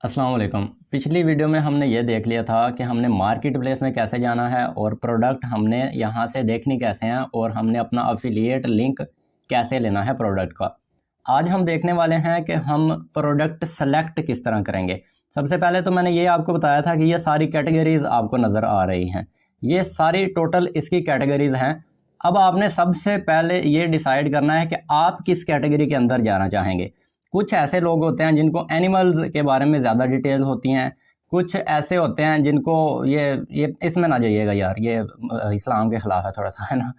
अस्सलाम वालेकुम। पिछली वीडियो में हमने ये देख लिया था कि हमने मार्केट प्लेस में कैसे जाना है और प्रोडक्ट हमने यहाँ से देखनी कैसे हैं और हमने अपना अफिलिएट लिंक कैसे लेना है प्रोडक्ट का। आज हम देखने वाले हैं कि हम प्रोडक्ट सेलेक्ट किस तरह करेंगे। सबसे पहले तो मैंने ये आपको बताया था कि ये सारी कैटेगरीज़ आपको नज़र आ रही हैं, ये सारी टोटल इसकी कैटेगरीज़ हैं। अब आपने सबसे पहले ये डिसाइड करना है कि आप किस कैटेगरी के अंदर जाना चाहेंगे। कुछ ऐसे लोग होते हैं जिनको एनिमल्स के बारे में ज़्यादा डिटेल्स होती हैं, कुछ ऐसे होते हैं जिनको ये इसमें ना जाइएगा यार, ये इस्लाम के ख़िलाफ़ है थोड़ा सा, है ना।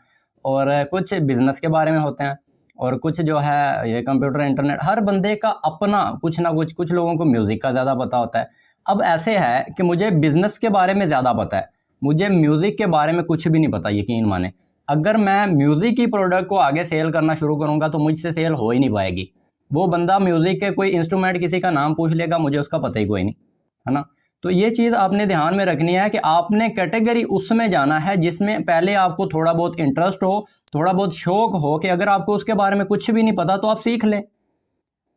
और कुछ बिज़नेस के बारे में होते हैं और कुछ जो है ये कंप्यूटर इंटरनेट। हर बंदे का अपना कुछ ना कुछ लोगों को म्यूज़िक का ज़्यादा पता होता है। अब ऐसे है कि मुझे बिज़नेस के बारे में ज़्यादा पता है, मुझे म्यूज़िक के बारे में कुछ भी नहीं पता। यकीन माने, अगर मैं म्यूज़िक की प्रोडक्ट को आगे सेल करना शुरू करूँगा तो मुझसे सेल हो ही नहीं पाएगी। वो बंदा म्यूज़िक के कोई इंस्ट्रूमेंट किसी का नाम पूछ लेगा, मुझे उसका पता ही कोई नहीं, है ना। तो ये चीज़ आपने ध्यान में रखनी है कि आपने कैटेगरी उसमें जाना है जिसमें पहले आपको थोड़ा बहुत इंटरेस्ट हो, थोड़ा बहुत शौक हो कि अगर आपको उसके बारे में कुछ भी नहीं पता तो आप सीख लें।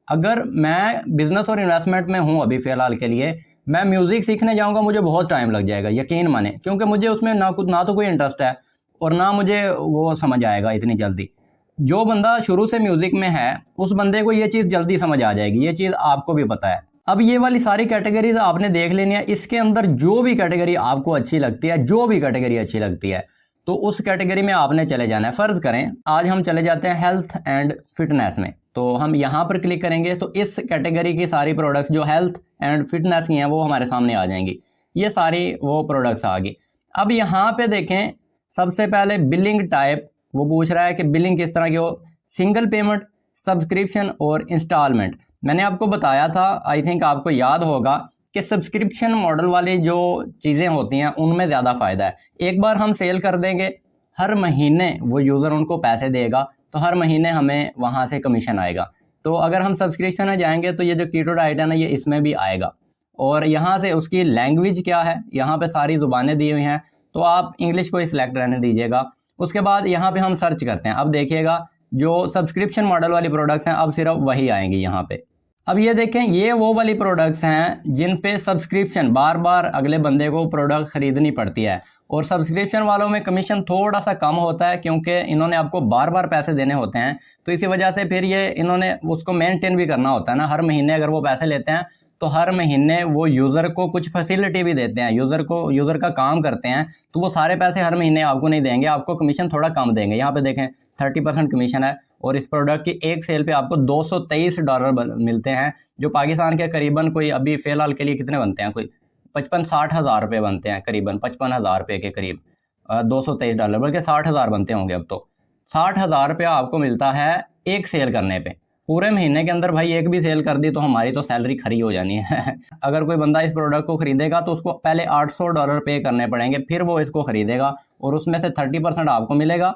अगर मैं बिज़नेस और इन्वेस्टमेंट में हूँ अभी फ़िलहाल के लिए, मैं म्यूज़िक सीखने जाऊँगा मुझे बहुत टाइम लग जाएगा, यकीन माने, क्योंकि मुझे उसमें ना तो कोई इंटरेस्ट है और ना मुझे वो समझ आएगा इतनी जल्दी। जो बंदा शुरू से म्यूज़िक में है उस बंदे को ये चीज़ जल्दी समझ आ जाएगी, ये चीज़ आपको भी पता है। अब ये वाली सारी कैटेगरीज आपने देख लेनी है। इसके अंदर जो भी कैटेगरी आपको अच्छी लगती है, जो भी कैटेगरी अच्छी लगती है, तो उस कैटेगरी में आपने चले जाना है। फ़र्ज़ करें आज हम चले जाते हैं हेल्थ एंड फिटनेस में, तो हम यहाँ पर क्लिक करेंगे तो इस कैटेगरी की सारी प्रोडक्ट्स जो हेल्थ एंड फिटनेस की हैं वो हमारे सामने आ जाएंगी। ये सारी वो प्रोडक्ट्स आ गई। अब यहाँ पे देखें, सबसे पहले बिलिंग टाइप वो पूछ रहा है कि बिलिंग किस तरह की हो, सिंगल पेमेंट, सब्सक्रिप्शन और इंस्टॉलमेंट। मैंने आपको बताया था, आई थिंक आपको याद होगा, कि सब्सक्रिप्शन मॉडल वाली जो चीज़ें होती हैं उनमें ज़्यादा फ़ायदा है। एक बार हम सेल कर देंगे, हर महीने वो यूज़र उनको पैसे देगा तो हर महीने हमें वहाँ से कमीशन आएगा। तो अगर हम सब्सक्रिप्शन में जाएंगे तो ये जो कीटो डाइट है ना, ये इसमें भी आएगा। और यहाँ से उसकी लैंग्वेज क्या है, यहाँ पे सारी ज़ुबानें दी हुई हैं, तो आप इंग्लिश को ही सिलेक्ट रहने दीजिएगा। उसके बाद यहाँ पे हम सर्च करते हैं। अब देखिएगा जो सब्सक्रिप्शन मॉडल वाली प्रोडक्ट्स हैं अब सिर्फ वही आएंगी यहाँ पे। अब ये देखें, ये वो वाली प्रोडक्ट्स हैं जिन पे सब्सक्रिप्शन बार बार अगले बंदे को प्रोडक्ट ख़रीदनी पड़ती है। और सब्सक्रिप्शन वालों में कमीशन थोड़ा सा कम होता है क्योंकि इन्होंने आपको बार बार पैसे देने होते हैं, तो इसी वजह से फिर ये इन्होंने उसको मेंटेन भी करना होता है ना। हर महीने अगर वो पैसे लेते हैं तो हर महीने वो यूज़र को कुछ फैसिलिटी भी देते हैं, यूज़र का काम करते हैं, तो वो सारे पैसे हर महीने आपको नहीं देंगे, आपको कमीशन थोड़ा कम देंगे। यहाँ पे देखें 30% कमीशन है और इस प्रोडक्ट की एक सेल पे आपको $223 मिलते हैं, जो पाकिस्तान के करीबन कोई अभी फ़िलहाल के लिए कितने बनते हैं, कोई 55-60 हज़ार रुपये बनते हैं, करीबन 55 हज़ार रुपये के करीब। $223 बल्कि 60 हज़ार बनते होंगे अब तो। 60 हज़ार रुपया आपको मिलता है एक सेल करने पे। पूरे महीने के अंदर भाई एक भी सेल कर दी तो हमारी तो सैलरी खरी हो जानी है। अगर कोई बंदा इस प्रोडक्ट को ख़रीदेगा तो उसको पहले $800 पे करने पड़ेंगे, फिर वो इसको ख़रीदेगा और उसमें से 30% आपको मिलेगा,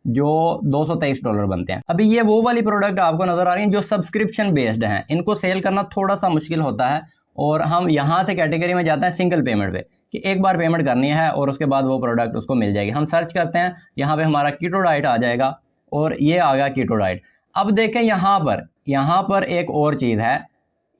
जो $223 बनते हैं। अभी ये वो वाली प्रोडक्ट आपको नज़र आ रही हैं जो सब्सक्रिप्शन बेस्ड हैं, इनको सेल करना थोड़ा सा मुश्किल होता है। और हम यहाँ से कैटेगरी में जाते हैं सिंगल पेमेंट पे, कि एक बार पेमेंट करनी है और उसके बाद वो प्रोडक्ट उसको मिल जाएगी। हम सर्च करते हैं, यहाँ पे हमारा कीटो डाइट आ जाएगा और ये आ गया कीटो डाइट। अब देखें यहाँ पर एक और चीज़ है,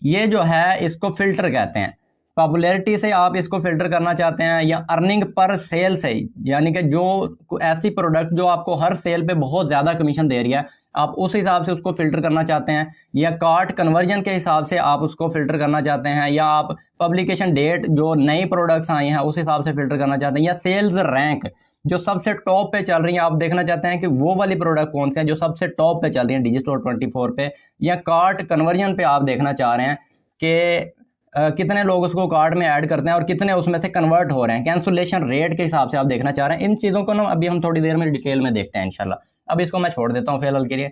ये जो है इसको फ़िल्टर कहते हैं। पॉपुलैरिटी से आप इसको फ़िल्टर करना चाहते हैं या अर्निंग पर सेल से, यानी कि जो ऐसी प्रोडक्ट जो आपको हर सेल पे बहुत ज़्यादा कमीशन दे रही है आप उस हिसाब से उसको फ़िल्टर करना चाहते हैं, या कार्ट कन्वर्जन के हिसाब से आप उसको फ़िल्टर करना चाहते हैं, या आप पब्लिकेशन डेट जो नई प्रोडक्ट्स आई हैं उस हिसाब से फ़िल्टर करना चाहते हैं, या सेल्स रैंक जो सबसे टॉप पे चल रही हैं आप देखना चाहते हैं कि वो वाली प्रोडक्ट कौन सी है जो सबसे टॉप पे चल रही है डिजिस्टोर 24 पे, या कार्ट कन्वर्जन पे आप देखना चाह रहे हैं कि कितने लोग उसको कार्ट में ऐड करते हैं और कितने उसमें से कन्वर्ट हो रहे हैं, कैंसुलेशन रेट के हिसाब से आप देखना चाह रहे हैं। इन चीज़ों को ना अभी हम थोड़ी देर में डिटेल में देखते हैं इंशाल्लाह। अब इसको मैं छोड़ देता हूँ फिलहाल के लिए।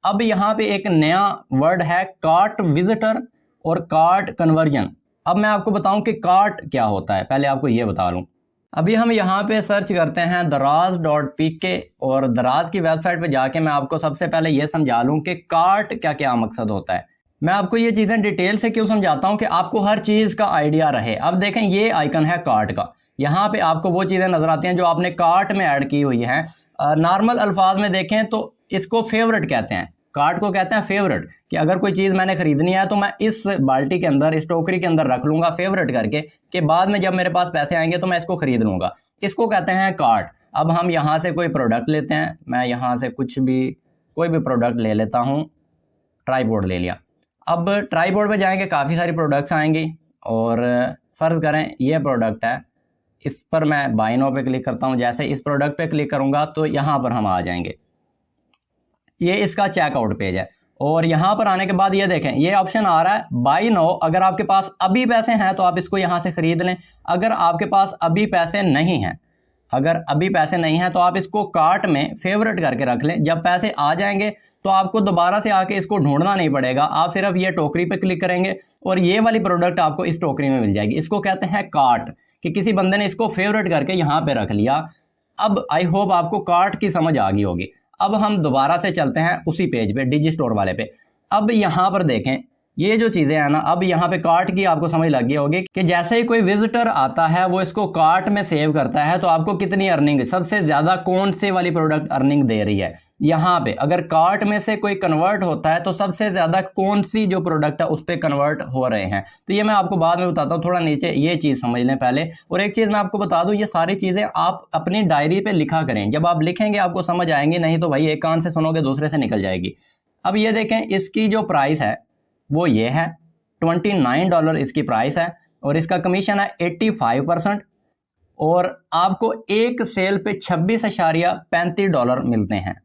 अब यहाँ पे एक नया वर्ड है कार्ट विजिटर और कार्ट कन्वर्जन। अब मैं आपको बताऊँ कि कार्ट क्या होता है, पहले आपको ये बता लूँ। अभी हम यहाँ पे सर्च करते हैं daraz.pk और दराज की वेबसाइट पे जाके मैं आपको सबसे पहले ये समझा लूँ कि कार्ट क्या क्या मकसद होता है। मैं आपको ये चीज़ें डिटेल से क्यों समझाता हूँ कि आपको हर चीज़ का आइडिया रहे। अब देखें ये आइकन है कार्ट का, यहाँ पे आपको वो चीज़ें नज़र आती हैं जो आपने कार्ट में ऐड की हुई हैं। नॉर्मल अल्फाज में देखें तो इसको फेवरेट कहते हैं, कार्ट को कहते हैं फेवरेट, कि अगर कोई चीज़ मैंने खरीदनी है तो मैं इस बाल्टी के अंदर, इस टोकरी के अंदर रख लूँगा फेवरेट करके, कि बाद में जब मेरे पास पैसे आएंगे तो मैं इसको खरीद लूँगा। इसको कहते हैं कार्ट। अब हम यहाँ से कोई प्रोडक्ट लेते हैं, मैं यहाँ से कोई भी प्रोडक्ट ले लेता हूँ। ट्राईपोड ले लिया। अब ट्राईपोड पे जाएंगे, काफ़ी सारी प्रोडक्ट्स आएंगी और फ़र्ज़ करें ये प्रोडक्ट है, इस पर मैं बाय नाउ पे क्लिक करता हूँ। जैसे इस प्रोडक्ट पे क्लिक करूँगा तो यहाँ पर हम आ जाएंगे, ये इसका चेकआउट पेज है। और यहाँ पर आने के बाद ये देखें, ये ऑप्शन आ रहा है बाय नाउ। अगर आपके पास अभी पैसे हैं तो आप इसको यहाँ से ख़रीद लें। अगर आपके पास अभी पैसे नहीं हैं, तो आप इसको कार्ट में फेवरेट करके रख लें। जब पैसे आ जाएंगे तो आपको दोबारा से आके इसको ढूंढना नहीं पड़ेगा, आप सिर्फ ये टोकरी पे क्लिक करेंगे और ये वाली प्रोडक्ट आपको इस टोकरी में मिल जाएगी। इसको कहते हैं कार्ट, कि किसी बंदे ने इसको फेवरेट करके यहाँ पे रख लिया। अब आई होप आपको कार्ट की समझ आ गई होगी। अब हम दोबारा से चलते हैं उसी पेज पे, डिजी स्टोर वाले पे। अब यहाँ पर देखें ये जो चीज़ें हैं ना, अब यहाँ पे कार्ट की आपको समझ लग गई होगी कि जैसे ही कोई विजिटर आता है वो इसको कार्ट में सेव करता है तो आपको कितनी अर्निंग, सबसे ज़्यादा कौन से वाली प्रोडक्ट अर्निंग दे रही है। यहाँ पे अगर कार्ट में से कोई कन्वर्ट होता है तो सबसे ज़्यादा कौन सी जो प्रोडक्ट है उस पर कन्वर्ट हो रहे हैं। तो ये मैं आपको बाद में बताता हूँ, थोड़ा नीचे ये चीज़ समझ लें पहले। और एक चीज़ मैं आपको बता दूँ, ये सारी चीज़ें आप अपनी डायरी पर लिखा करें। जब आप लिखेंगे आपको समझ आएंगी, नहीं तो भाई एक कान से सुनोगे दूसरे से निकल जाएगी। अब ये देखें, इसकी जो प्राइस है वो ये है $29 इसकी प्राइस है और इसका कमीशन है 85%। और आपको एक सेल पे $26.35 मिलते हैं।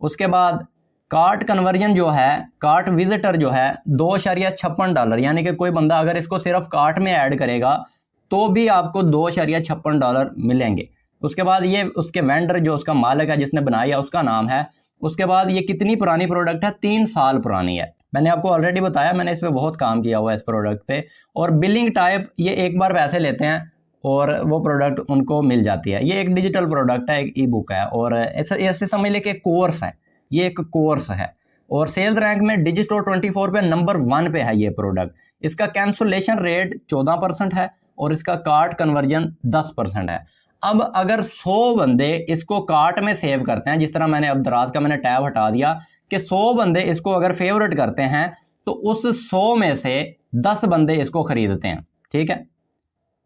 उसके बाद कार्ट कन्वर्जन जो है, कार्ट विजिटर जो है $2.56, यानी कि कोई बंदा अगर इसको सिर्फ कार्ट में ऐड करेगा तो भी आपको $2.56 मिलेंगे। उसके बाद ये उसके वेंडर जो उसका मालिक है जिसने बनाया उसका नाम है। उसके बाद ये कितनी पुरानी प्रोडक्ट है, 3 साल पुरानी है। मैंने आपको ऑलरेडी बताया, मैंने इस पर बहुत काम किया हुआ है इस प्रोडक्ट पे। और बिलिंग टाइप, ये एक बार पैसे लेते हैं और वो प्रोडक्ट उनको मिल जाती है। ये एक डिजिटल प्रोडक्ट है, एक ई बुक है और ऐसे समझ ले कि कोर्स है, ये एक कोर्स है। और सेल्स रैंक में डिजी स्टोर 24 पे नंबर 1 पे है ये प्रोडक्ट। इसका कैंसलेशन रेट 14% है और इसका कार्ट कन्वर्जन 10% है। अब अगर 100 बंदे इसको कार्ट में सेव करते हैं, जिस तरह मैंने अब दराज का मैंने टैब हटा दिया कि 100 बंदे इसको अगर फेवरेट करते हैं तो उस 100 में से 10 बंदे इसको खरीदते हैं। ठीक है,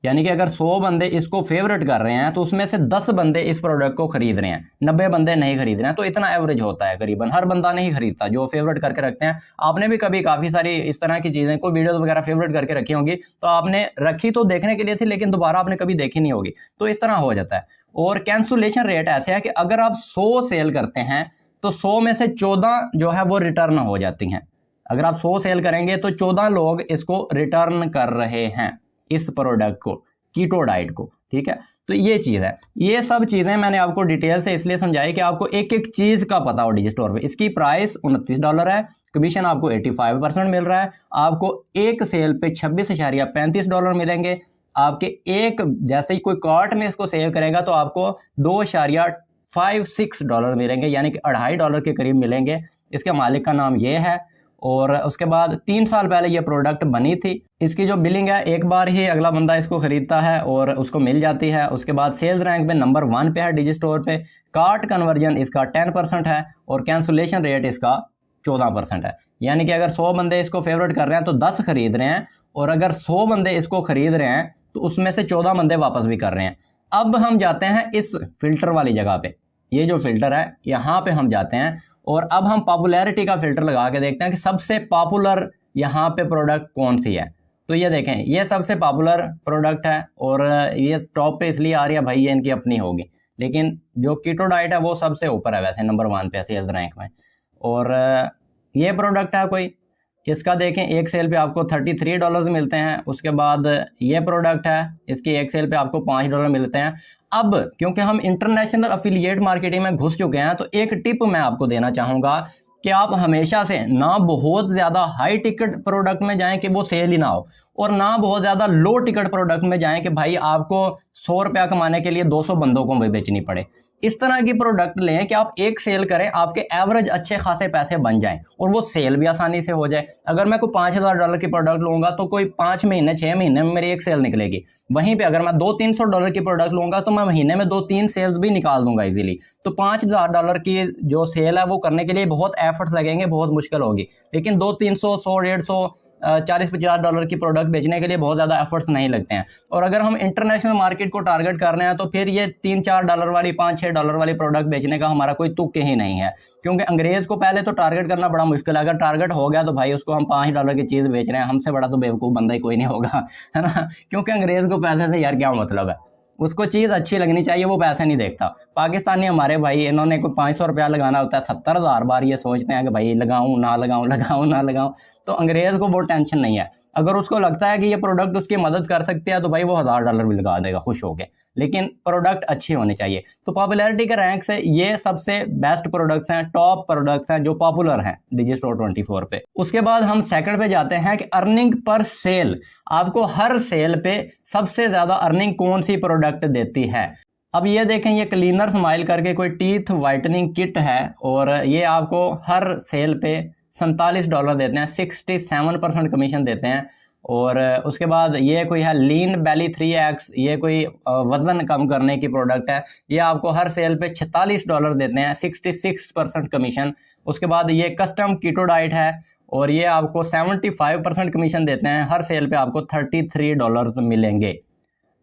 यानी कि अगर 100 बंदे इसको फेवरेट कर रहे हैं तो उसमें से 10 बंदे इस प्रोडक्ट को खरीद रहे हैं, 90 बंदे नहीं खरीद रहे हैं। तो इतना एवरेज होता है, करीबन हर बंदा नहीं खरीदता जो फेवरेट करके रखते हैं। आपने भी कभी काफ़ी सारी इस तरह की चीज़ें को वीडियोस वगैरह फेवरेट करके रखी होंगी, तो आपने रखी तो देखने के लिए थी लेकिन दोबारा आपने कभी देखी नहीं होगी, तो इस तरह हो जाता है। और कैंसुलेशन रेट ऐसे है कि अगर आप 100 सेल करते हैं तो 100 में से 14 जो है वो रिटर्न हो जाती हैं। अगर आप 100 सेल करेंगे तो 14 लोग इसको रिटर्न कर रहे हैं, इस प्रोडक्ट को, कीटो डाइट को। ठीक है, तो ये चीज़ है। ये सब चीज़ें मैंने आपको डिटेल से इसलिए समझाई कि आपको एक एक चीज़ का पता हो डिजी स्टोर पे। इसकी प्राइस $29 है, कमीशन आपको 85% मिल रहा है। आपको एक सेल पे $26.35 मिलेंगे। आपके एक, जैसे ही कोई कार्ट में इसको सेव करेगा तो आपको $2.56 मिलेंगे, यानी कि $2.5 के करीब मिलेंगे। इसके मालिक का नाम ये है। और उसके बाद 3 साल पहले ये प्रोडक्ट बनी थी। इसकी जो बिलिंग है, एक बार ही अगला बंदा इसको ख़रीदता है और उसको मिल जाती है। उसके बाद सेल्स रैंक में नंबर 1 पे है डिजी स्टोर पे। कार्ट कन्वर्जन इसका 10% है और कैंसुलेशन रेट इसका 14% है। यानी कि अगर 100 बंदे इसको फेवरेट कर रहे हैं तो 10 खरीद रहे हैं, और अगर 100 बंदे इसको खरीद रहे हैं तो उसमें से 14 बंदे वापस भी कर रहे हैं। अब हम जाते हैं इस फिल्टर वाली जगह पे, ये जो फिल्टर है यहाँ पे हम जाते हैं और अब हम पॉपुलैरिटी का फिल्टर लगा के देखते हैं कि सबसे पॉपुलर यहाँ पे प्रोडक्ट कौन सी है। तो ये देखें, ये सबसे पॉपुलर प्रोडक्ट है और ये टॉप पे इसलिए आ रही है भाई, ये इनकी अपनी होगी, लेकिन जो कीटो डाइट है वो सबसे ऊपर है वैसे नंबर 1 पे सेल्स रैंक में। और ये प्रोडक्ट है कोई, इसका देखें एक सेल पे आपको $33 मिलते हैं। उसके बाद ये प्रोडक्ट है, इसकी एक सेल पे आपको $5 मिलते हैं। अब क्योंकि हम इंटरनेशनल एफिलिएट मार्केटिंग में घुस चुके हैं तो एक टिप मैं आपको देना चाहूँगा कि आप हमेशा से ना बहुत ज़्यादा हाई टिकट प्रोडक्ट में जाएं कि वो सेल ही ना हो, और ना बहुत ज़्यादा लो टिकट प्रोडक्ट में जाएं कि भाई आपको 100 रुपया कमाने के लिए 200 बंदों को भी बेचनी पड़े। इस तरह की प्रोडक्ट लें कि आप एक सेल करें, आपके एवरेज अच्छे खासे पैसे बन जाएं और वो सेल भी आसानी से हो जाए। अगर मैं कोई $5000 की प्रोडक्ट लूँगा तो कोई 5 महीने 6 महीने में मेरी एक सेल निकलेगी। वहीं पर अगर मैं $200-300 की प्रोडक्ट लूँगा तो मैं महीने में 2-3 सेल्स भी निकाल दूंगा इजीली। तो $5000 की जो सेल है वो करने के लिए बहुत एफर्ट्स लगेंगे, बहुत मुश्किल होगी। लेकिन 200-300, 100-150, $40-50 की प्रोडक्ट बेचने के लिए बहुत ज़्यादा एफर्ट्स नहीं लगते हैं। और अगर हम इंटरनेशनल मार्केट को टारगेट कर रहे हैं तो फिर ये $3-4 वाली, $5-6 वाली प्रोडक्ट बेचने का हमारा कोई तुक ही नहीं है, क्योंकि अंग्रेज़ को पहले तो टारगेट करना बड़ा मुश्किल है। अगर टारगेट हो गया तो भाई उसको हम $5 की चीज़ बेच रहे हैं, हमसे बड़ा तो बेवकूफ़ बंदा ही कोई नहीं होगा, है ना। क्योंकि अंग्रेज़ को पैसे से यार क्या मतलब है, उसको चीज़ अच्छी लगनी चाहिए, वो पैसे नहीं देखता। पाकिस्तानी हमारे भाई, इन्होंने कोई 500 रुपया लगाना होता है, 70,000 बार ये सोचते हैं कि भाई लगाऊं ना लगाऊं, लगाऊं ना लगाऊं। तो अंग्रेज़ को वो टेंशन नहीं है। अगर उसको लगता है कि ये प्रोडक्ट उसकी मदद कर सकती है तो भाई वो $1000 भी लगा देगा खुश होके, लेकिन प्रोडक्ट अच्छी होनी चाहिए। तो पॉपुलैरिटी के रैंक से ये सबसे बेस्ट प्रोडक्ट्स हैं, टॉप प्रोडक्ट्स हैं जो पॉपुलर हैं Digistore24 पे। उसके बाद हम सेकंड पे जाते हैं कि अर्निंग पर सेल, आपको हर सेल पे सबसे ज़्यादा अर्निंग कौन सी प्रोडक्ट देती है। अब ये देखें, ये क्लीनर स्माइल करके कोई टीथ वाइटनिंग किट है और ये आपको हर सेल पे $47 देते हैं, 67% कमीशन देते हैं। और उसके बाद ये कोई है लीन बेली 3x, ये कोई वज़न कम करने की प्रोडक्ट है, ये आपको हर सेल पे $46 देते हैं, 66% कमीशन। उसके बाद ये कस्टम कीटो डाइट है और ये आपको 75% कमीशन देते हैं, हर सेल पे आपको $33 मिलेंगे।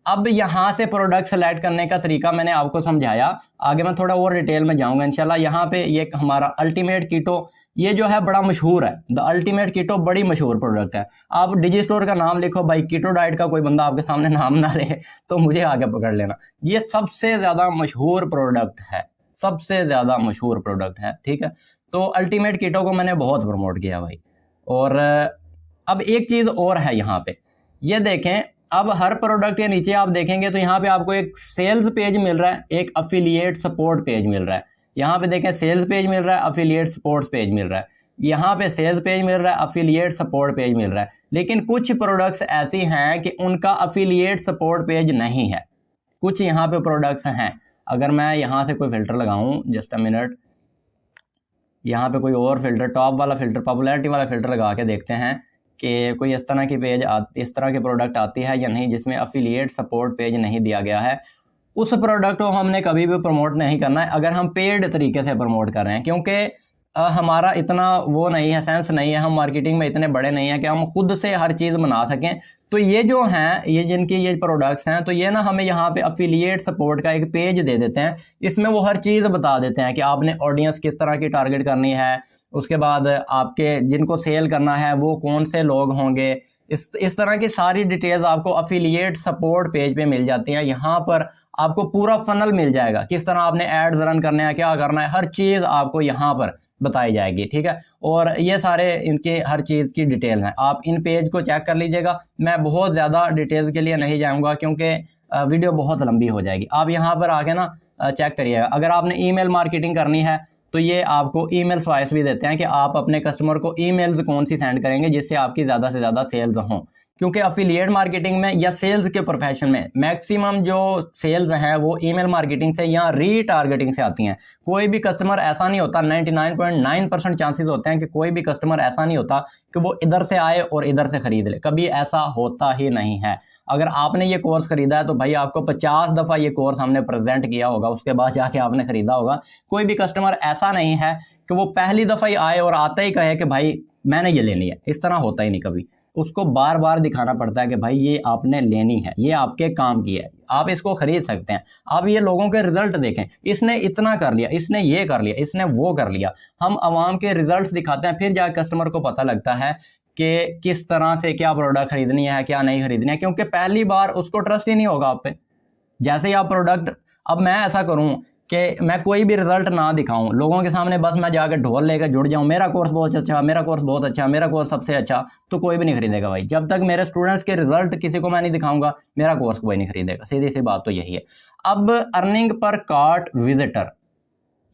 अब यहाँ से प्रोडक्ट सेलेक्ट करने का तरीका मैंने आपको समझाया, आगे मैं थोड़ा और डिटेल में जाऊँगा इंशाल्लाह। यहाँ पे ये हमारा अल्टीमेट कीटो, ये जो है बड़ा मशहूर है, द अल्टीमेट कीटो बड़ी मशहूर प्रोडक्ट है। आप डिजिस्टोर का नाम लिखो भाई, कीटो डाइट का कोई बंदा आपके सामने नाम ना ले तो मुझे आगे पकड़ लेना। ये सबसे ज़्यादा मशहूर प्रोडक्ट है, सबसे ज़्यादा मशहूर प्रोडक्ट है, ठीक है। तो अल्टीमेट कीटो को मैंने बहुत प्रमोट किया भाई। और अब एक चीज़ और है यहाँ पे, ये देखें, अब हर प्रोडक्ट के नीचे आप देखेंगे तो यहाँ पे आपको एक सेल्स पेज मिल रहा है, एक अफिलिएट सपोर्ट पेज मिल रहा है। यहाँ पे देखें सेल्स पेज मिल रहा है, अफिलिएट सपोर्ट पेज मिल रहा है। यहाँ पे सेल्स पेज मिल रहा है, अफिलिएट सपोर्ट पेज मिल रहा है। लेकिन कुछ प्रोडक्ट्स ऐसी हैं कि उनका अफिलिएट सपोर्ट पेज नहीं है। कुछ यहाँ पे प्रोडक्ट्स हैं, अगर मैं यहाँ से कोई फ़िल्टर लगाऊँ, जस्ट अ मिनट, यहाँ पे कोई और फिल्टर, टॉप वाला फ़िल्टर, पॉपुलैरिटी वाला फ़िल्टर लगा के देखते हैं कि कोई इस तरह की पेज इस तरह की प्रोडक्ट आती है या नहीं जिसमें अफिलिएट सपोर्ट पेज नहीं दिया गया है। उस प्रोडक्ट को हमने कभी भी प्रमोट नहीं करना है अगर हम पेड तरीके से प्रमोट कर रहे हैं, क्योंकि हमारा इतना वो नहीं है, सेंस नहीं है, हम मार्केटिंग में इतने बड़े नहीं हैं कि हम खुद से हर चीज़ बना सकें। तो ये जो हैं, ये जिनकी ये प्रोडक्ट्स हैं, तो ये ना हमें यहाँ पे अफिलिएट सपोर्ट का एक पेज दे देते हैं। इसमें वो हर चीज़ बता देते हैं कि आपने ऑडियंस किस तरह की टारगेट करनी है, उसके बाद आपके जिनको सेल करना है वो कौन से लोग होंगे, इस तरह की सारी डिटेल्स आपको अफिलिएट सपोर्ट पेज पे मिल जाती हैं। यहाँ पर आपको पूरा फनल मिल जाएगा, किस तरह आपने एड्स रन करने हैं, क्या करना है, हर चीज़ आपको यहाँ पर बताई जाएगी, ठीक है। और ये सारे इनके हर चीज़ की डिटेल हैं, आप इन पेज को चेक कर लीजिएगा। मैं बहुत ज़्यादा डिटेल के लिए नहीं जाऊँगा क्योंकि वीडियो बहुत लंबी हो जाएगी। आप यहाँ पर आके ना चेक करिएगा। अगर आपने ईमेल मार्केटिंग करनी है तो ये आपको ईमेल चॉइस भी देते हैं कि आप अपने कस्टमर को ईमेल्स कौन सी सेंड करेंगे जिससे आपकी ज़्यादा से ज़्यादा सेल्स हों, क्योंकि अफिलिएट मार्केटिंग में या सेल्स के प्रोफेशन में मैक्सिमम जो सेल्स हैं वो ईमेल मार्केटिंग से या रीटारगेटिंग से आती हैं। कोई भी कस्टमर ऐसा नहीं होता, 99.9% चांसेस होते हैं कि कोई भी कस्टमर ऐसा नहीं होता कि वो इधर से आए और इधर से ख़रीद ले, कभी ऐसा होता ही नहीं है। अगर आपने ये कोर्स ख़रीदा है तो भाई आपको 50 दफ़ा ये कोर्स हमने प्रेजेंट किया होगा, उसके बाद जाके आपने ख़रीदा होगा। कोई भी कस्टमर ऐसा नहीं है कि वो पहली दफ़ा ही आए और आते ही कहे कि भाई मैंने ये लेनी है, इस तरह होता ही नहीं कभी। उसको बार बार दिखाना पड़ता है कि भाई ये आपने लेनी है, ये आपके काम की है, आप इसको ख़रीद सकते हैं। आप ये लोगों के रिज़ल्ट देखें, इसने इतना कर लिया, इसने ये कर लिया, इसने वो कर लिया। हम आवाम के रिज़ल्ट्स दिखाते हैं, फिर जाकर कस्टमर को पता लगता है कि किस तरह से क्या प्रोडक्ट ख़रीदनी है, क्या नहीं ख़रीदनी है, क्योंकि पहली बार उसको ट्रस्ट ही नहीं होगा आप पे। जैसे ही आप प्रोडक्ट, अब मैं ऐसा करूं कि मैं कोई भी रिज़ल्ट ना दिखाऊं लोगों के सामने, बस मैं जाकर ढोल लेकर जुड़ जाऊं, मेरा कोर्स बहुत अच्छा, मेरा कोर्स बहुत अच्छा, मेरा कोर्स सबसे अच्छा, तो कोई भी नहीं खरीदेगा भाई। जब तक मेरे स्टूडेंट्स के रिज़ल्ट किसी को मैं नहीं दिखाऊंगा, मेरा कोर्स कोई नहीं खरीदेगा। सीधी सी बात तो यही है। अब अर्निंग पर कार्ट विजिटर,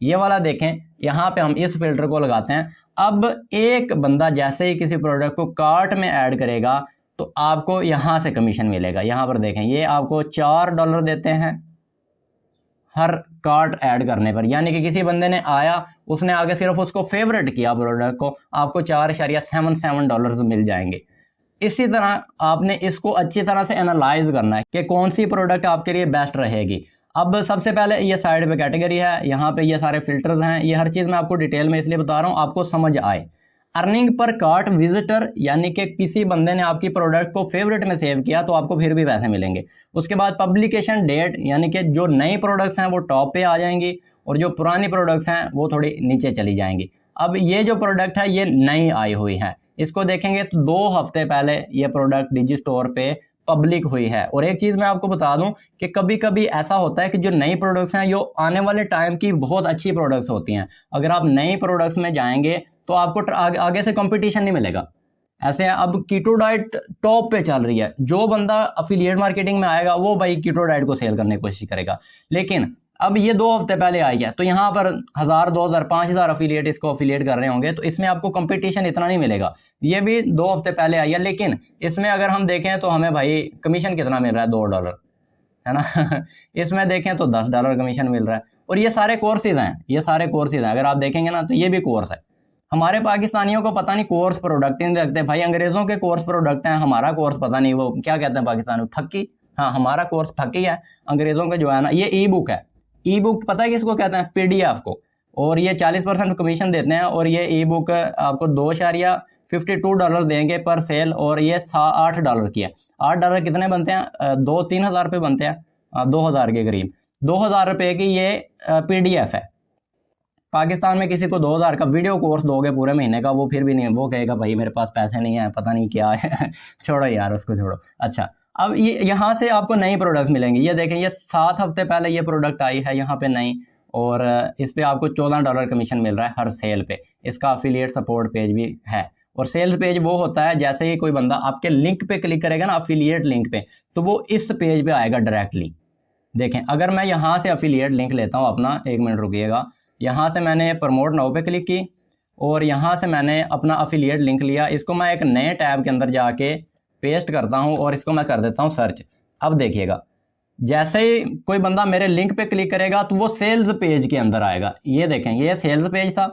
ये वाला देखें, यहाँ पे हम इस फिल्टर को लगाते हैं। अब एक बंदा जैसे ही किसी प्रोडक्ट को कार्ट में ऐड करेगा तो आपको यहाँ से कमीशन मिलेगा। यहाँ पर देखें, ये आपको $4 देते हैं हर कार्ट ऐड करने पर, यानी कि किसी बंदे ने आया, उसने आगे सिर्फ उसको फेवरेट किया प्रोडक्ट को, आपको $4.77 मिल जाएंगे। इसी तरह आपने इसको अच्छी तरह से एनालाइज करना है कि कौन सी प्रोडक्ट आपके लिए बेस्ट रहेगी। अब सबसे पहले ये साइड पे कैटेगरी है, यहाँ पे ये सारे फिल्टर्स हैं, ये हर चीज़ मैं आपको डिटेल में इसलिए बता रहा हूँ आपको समझ आए। अर्निंग पर कार्ट विजिटर, यानी कि किसी बंदे ने आपकी प्रोडक्ट को फेवरेट में सेव किया तो आपको फिर भी पैसे मिलेंगे। उसके बाद पब्लिकेशन डेट, यानी कि जो नई प्रोडक्ट्स हैं वो टॉप पे आ जाएंगी और जो पुरानी प्रोडक्ट्स हैं वो थोड़ी नीचे चली जाएंगी। अब ये जो प्रोडक्ट है ये नई आई हुई है, इसको देखेंगे तो 2 हफ्ते पहले ये प्रोडक्ट डिजी स्टोर पे पब्लिक हुई है। और एक चीज़ मैं आपको बता दूं कि कभी कभी ऐसा होता है कि जो नई प्रोडक्ट्स हैं, जो आने वाले टाइम की बहुत अच्छी प्रोडक्ट्स होती हैं, अगर आप नई प्रोडक्ट्स में जाएंगे तो आपको आगे से कंपटीशन नहीं मिलेगा। ऐसे अब कीटो डाइट टॉप पे चल रही है, जो बंदा अफिलिएट मार्केटिंग में आएगा वो भाई कीटो डाइट को सेल करने की कोशिश करेगा। लेकिन अब ये 2 हफ्ते पहले आई है, तो यहाँ पर 1000, 2000, 5000 अफिलिएट इसको अफिलिएट कर रहे होंगे, तो इसमें आपको कंपटीशन इतना नहीं मिलेगा। ये भी 2 हफ्ते पहले आई है, लेकिन इसमें अगर हम देखें तो हमें भाई कमीशन कितना मिल रहा है, $2, है ना। इसमें देखें तो $10 कमीशन मिल रहा है। और ये सारे कोर्सेज हैं, ये सारे कोर्सेज हैं, अगर आप देखेंगे ना तो ये भी कोर्स है। हमारे पाकिस्तानियों को पता नहीं कोर्स प्रोडक्ट नहीं रखते भाई, अंग्रेज़ों के कोर्स प्रोडक्ट हैं, हमारा कोर्स पता नहीं वो क्या कहते हैं पाकिस्तान में, फक्की। हाँ, हमारा कोर्स फक्की है, अंग्रेज़ों के जो है ना ये ई बुक है। ई बुक पता है किसको कहते हैं, PDF को। और ये 40% कमीशन देते हैं, और ये ई बुक आपको $2.52 देंगे पर सेल, और ये $8 की है। $8 कितने बनते हैं, 2-3 हज़ार रुपये बनते हैं, 2000 के करीब। 2000 रुपये की ये PDF है। पाकिस्तान में किसी को 2000 का वीडियो कोर्स दोगे पूरे महीने का, वो फिर भी नहीं, वो कहेगा भाई मेरे पास पैसे नहीं है, पता नहीं क्या है। छोड़ो यार, उसको छोड़ो। अच्छा, अब ये यहाँ से आपको नई प्रोडक्ट्स मिलेंगी। ये देखें, ये 7 हफ्ते पहले ये प्रोडक्ट आई है यहाँ पे नई, और इस पे आपको $14 कमीशन मिल रहा है हर सेल पे। इसका अफिलिएट सपोर्ट पेज भी है। और सेल्स पेज वो होता है, जैसे ही कोई बंदा आपके लिंक पे क्लिक करेगा ना, अफिलिएट लिंक पे, तो वो इस पेज पे आएगा डायरेक्टली। देखें, अगर मैं यहाँ से अफिलिएट लिंक लेता हूँ अपना, 1 मिनट रुकिएगा, यहाँ से मैंने प्रमोट नाउ पे क्लिक की और यहाँ से मैंने अपना अफिलिएट लिंक लिया। इसको मैं एक नए टैब के अंदर जाके पेस्ट करता हूँ और इसको मैं कर देता हूँ सर्च। अब देखिएगा, जैसे ही कोई बंदा मेरे लिंक पे क्लिक करेगा तो वो सेल्स पेज के अंदर आएगा। ये देखें, ये सेल्स पेज था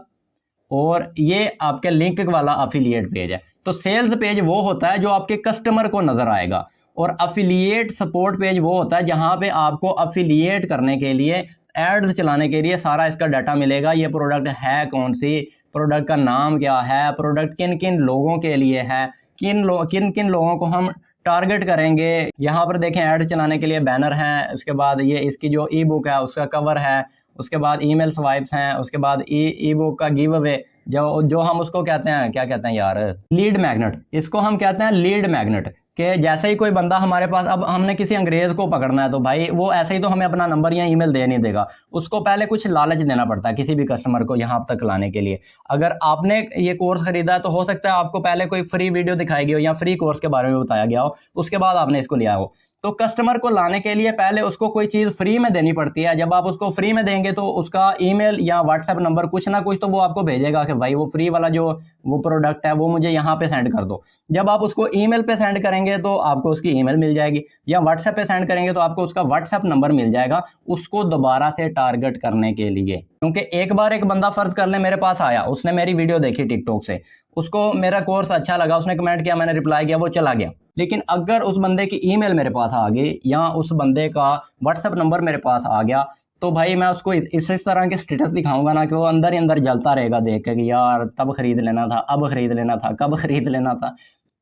और ये आपके लिंक वाला अफिलिएट पेज है। तो सेल्स पेज वो होता है जो आपके कस्टमर को नज़र आएगा, और अफिलिएट सपोर्ट पेज वो होता है जहाँ पे आपको अफिलिएट करने के लिए, एड्स चलाने के लिए सारा इसका डाटा मिलेगा। ये प्रोडक्ट है कौन सी, प्रोडक्ट का नाम क्या है, प्रोडक्ट किन किन लोगों के लिए है, किन किन लोगों को हम टारगेट करेंगे। यहाँ पर देखें, ऐड चलाने के लिए बैनर हैं, उसके बाद ये इसकी जो ई बुक है उसका कवर है, उसके बाद ईमेल स्वाइप्स हैं, उसके बाद ई बुक का गिव अवे, जो हम उसको कहते हैं, क्या कहते हैं यार, लीड मैग्नेट। इसको हम कहते हैं लीड मैग्नेट, कि जैसे ही कोई बंदा हमारे पास, अब हमने किसी अंग्रेज़ को पकड़ना है तो भाई वो ऐसे ही तो हमें अपना नंबर या ईमेल दे नहीं देगा, उसको पहले कुछ लालच देना पड़ता है किसी भी कस्टमर को यहाँ तक लाने के लिए। अगर आपने ये कोर्स खरीदा है तो हो सकता है आपको पहले कोई फ्री वीडियो दिखाई गई हो या फ्री कोर्स के बारे में बताया गया हो, उसके बाद आपने इसको लिया हो। तो कस्टमर को लाने के लिए पहले उसको कोई चीज़ फ्री में देनी पड़ती है। जब आप उसको फ्री में देंगे तो उसका ईमेल या व्हाट्सएप नंबर कुछ ना कुछ तो वो आपको भेजेगा कि भाई वो फ्री वाला जो वो प्रोडक्ट है वो मुझे यहाँ पे सेंड कर दो। जब आप उसको ईमेल पे सेंड करेंगे तो आपको उसकी ईमेल मिल जाएगी, या व्हाट्सएप पे सेंड करेंगे तो आपको उसका व्हाट्सएप नंबर मिल जाएगा, उसको दोबारा से टारगेट करने के लिए। क्योंकि एक बार एक बंदा फर्ज कर ले मेरे पास आया, उसने मेरी वीडियो देखी टिकटॉक से, उसको मेरा कोर्स अच्छा लगा, उसने कमेंट किया, मैंने रिप्लाई किया, वो चला गया। लेकिन अगर उस बंदे की ईमेल मेरे पास आ गई या उस बंदे का व्हाट्सएप नंबर मेरे पास आ गया, तो भाई मैं उसको इस तरह के स्टेटस दिखाऊंगा ना कि वो अंदर ही अंदर जलता रहेगा देख के कि यार तब खरीद लेना था, अब खरीद लेना था, कब खरीद लेना था।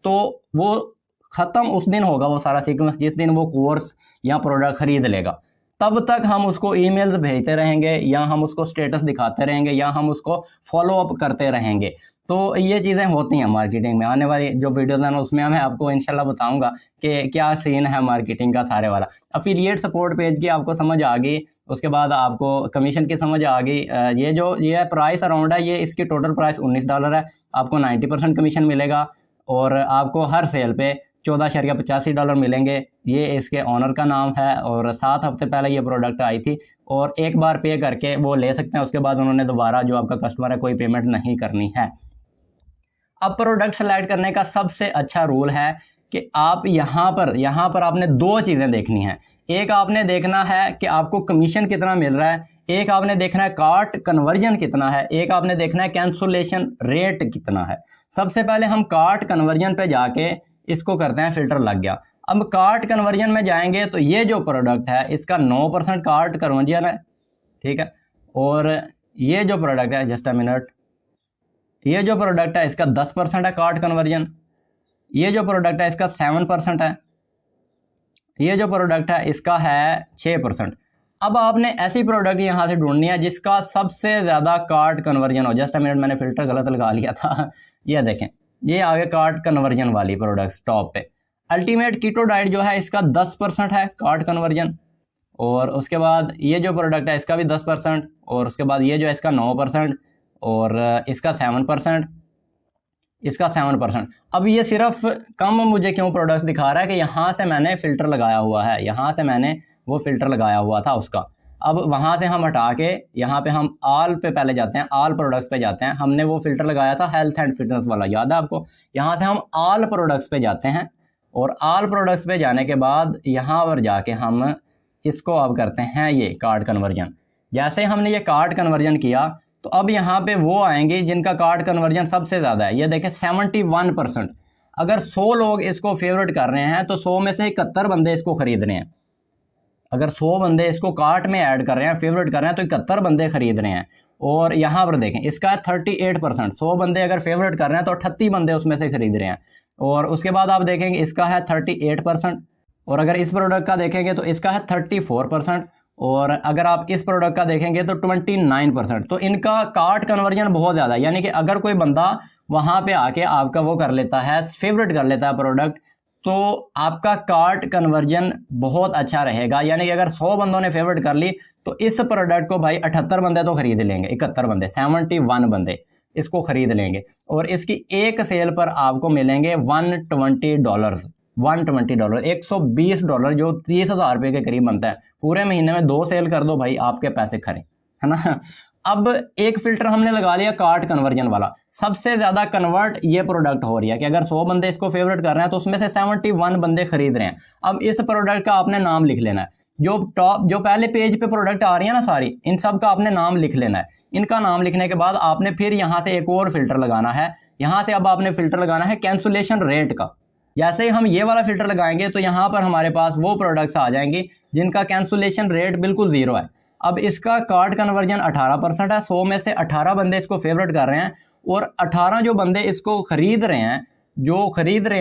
तो वो ख़त्म उस दिन होगा वो सारा सीक्वेंस, जिस दिन वो कोर्स या प्रोडक्ट खरीद लेगा। तब तक हम उसको ईमेल्स भेजते रहेंगे, या हम उसको स्टेटस दिखाते रहेंगे, या हम उसको फॉलो अप करते रहेंगे। तो ये चीज़ें होती हैं मार्केटिंग में। आने वाली जो वीडियोज़ हैं उसमें मैं आपको इंशाल्लाह बताऊंगा कि क्या सीन है मार्केटिंग का सारे वाला। अफिलिएट सपोर्ट पेज की आपको समझ आ गई, उसके बाद आपको कमीशन की समझ आ गई। ये प्राइस अराउंड है, ये इसकी टोटल प्राइस $19 है, आपको 90% कमीशन मिलेगा, और आपको हर सेल पे $14.85 मिलेंगे। ये इसके ऑनर का नाम है, और 7 हफ्ते पहले ये प्रोडक्ट आई थी, और एक बार पे करके वो ले सकते हैं, उसके बाद उन्होंने दोबारा जो आपका कस्टमर है कोई पेमेंट नहीं करनी है। अब प्रोडक्ट सेलेक्ट करने का सबसे अच्छा रूल है कि आप यहाँ पर आपने दो चीज़ें देखनी हैं। एक आपने देखना है कि आपको कमीशन कितना मिल रहा है, एक आपने देखना है कार्ट कन्वर्जन कितना है, एक आपने देखना है कैंसुलेशन रेट कितना है। सबसे पहले हम कार्ट कन्वर्जन पे जाके इसको करते हैं, फ़िल्टर लग गया। अब कार्ट कन्वर्जन में जाएंगे तो ये जो प्रोडक्ट है इसका 9% कार्ट कन्वर्जन है, ठीक है। और ये जो प्रोडक्ट है, जस्ट अ मिनट, ये जो प्रोडक्ट है इसका 10% है कार्ट कन्वर्जन, ये जो प्रोडक्ट है इसका 7% है, ये जो प्रोडक्ट है इसका है 6%। अब आपने ऐसी प्रोडक्ट यहाँ से ढूंढनी है जिसका सबसे ज़्यादा कार्ट कन्वर्जन हो। जस्ट अ मिनट, मैंने फ़िल्टर गलत लगा लिया था। ये देखें, ये आगे कार्ट कन्वर्जन वाली प्रोडक्ट्स टॉप पे। अल्टीमेट कीटो डाइट जो है इसका 10% है कार्ट कन्वर्जन, और उसके बाद ये जो प्रोडक्ट है इसका भी 10%, और उसके बाद ये जो है इसका 9%, और इसका 7%, इसका 7%। अब ये सिर्फ कम मुझे क्यों प्रोडक्ट्स दिखा रहा है कि यहाँ से मैंने फ़िल्टर लगाया हुआ है, यहाँ से मैंने वो फ़िल्टर लगाया हुआ था उसका। अब वहाँ से हम हटा के यहाँ पे हम आल पे पहले जाते हैं, आल प्रोडक्ट्स पे जाते हैं। हमने वो फ़िल्टर लगाया था हेल्थ एंड फिटनेस वाला, याद है आपको। यहाँ से हम आल प्रोडक्ट्स पे जाते हैं, और आल प्रोडक्ट्स पे जाने के बाद यहाँ पर जाके हम इसको अब करते हैं ये कार्ट कन्वर्जन। जैसे हमने ये कार्ट कन्वर्जन किया तो अब यहाँ पे वो आएंगे जिनका कार्ट कन्वर्जन सबसे ज़्यादा है। ये देखें 71%। अगर 100 लोग इसको फेवरेट कर रहे हैं तो 100 में से 71 बंदे इसको ख़रीद रहे हैं। अगर 100 बंदे इसको कार्ट में ऐड कर रहे हैं, फेवरेट कर रहे हैं, तो 71 बंदे ख़रीद रहे हैं। और यहाँ पर देखें इसका है 38%। 100 बंदे अगर फेवरेट कर रहे हैं तो 38 बंदे उसमें से ख़रीद रहे हैं। और उसके बाद आप देखेंगे इसका है 38%। और अगर इस प्रोडक्ट का देखेंगे तो इसका है 34%। और अगर आप इस प्रोडक्ट का देखेंगे तो 29%। तो इनका कार्ट कन्वर्जन बहुत ज़्यादा है। यानी कि अगर कोई बंदा वहाँ पे आके आपका वो कर लेता है, फेवरेट कर लेता है प्रोडक्ट, तो आपका कार्ट कन्वर्जन बहुत अच्छा रहेगा। यानी कि अगर 100 बंदों ने फेवरेट कर ली तो इस प्रोडक्ट को भाई 78 बंदे तो ख़रीद लेंगे, 71 बंदे, 71 बंदे इसको ख़रीद लेंगे। और इसकी एक सेल पर आपको मिलेंगे $120, $120, जो 30,000 रुपये के करीब बनता है। पूरे महीने में 2 सेल कर दो भाई, आपके पैसे खरे, है ना। अब एक फ़िल्टर हमने लगा लिया कार्ट कन्वर्जन वाला। सबसे ज़्यादा कन्वर्ट ये प्रोडक्ट हो रही है कि अगर 100 बंदे इसको फेवरेट कर रहे हैं तो उसमें से 71 बंदे खरीद रहे हैं। अब इस प्रोडक्ट का आपने नाम लिख लेना है। जो पहले पेज पे प्रोडक्ट आ रही है ना सारी, इन सब का आपने नाम लिख लेना है। इनका नाम लिखने के बाद आपने फिर यहाँ से एक और फ़िल्टर लगाना है। यहाँ से अब आपने फ़िल्टर लगाना है कैंसुलेशन रेट का। जैसे ही हम ये वाला फ़िल्टर लगाएंगे तो यहाँ पर हमारे पास वो प्रोडक्ट्स आ जाएंगी जिनका कैंसुलेशन रेट बिल्कुल ज़ीरो है। अब इसका कार्ट कन्वर्जन 18% है। 100 में से 18 बंदे इसको फेवरेट कर रहे हैं, और 18 जो बंदे इसको ख़रीद रहे हैं,